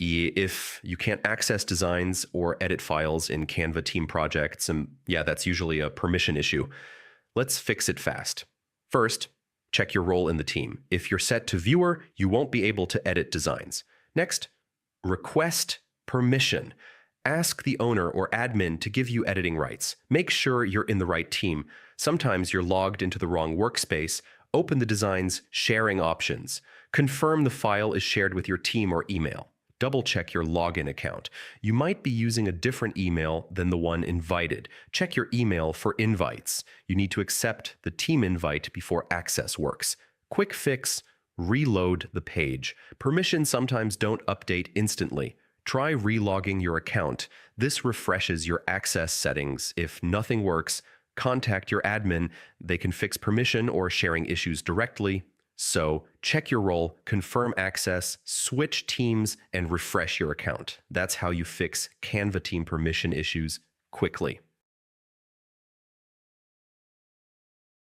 If you can't access designs or edit files in Canva team projects, and yeah, that's usually a permission issue. Let's fix it fast. First, check your role in the team. If you're set to viewer, you won't be able to edit designs. Next, request permission. Ask the owner or admin to give you editing rights. Make sure you're in the right team. Sometimes you're logged into the wrong workspace. Open the design's sharing options. Confirm the file is shared with your team or email. Double-check your login account. You might be using a different email than the one invited. Check your email for invites. You need to accept the team invite before access works. Quick fix, reload the page. Permissions sometimes don't update instantly. Try relogging your account. This refreshes your access settings. If nothing works, contact your admin. They can fix permission or sharing issues directly. So check your role, confirm access, switch teams, and refresh your account. That's how you fix Canva team permission issues quickly.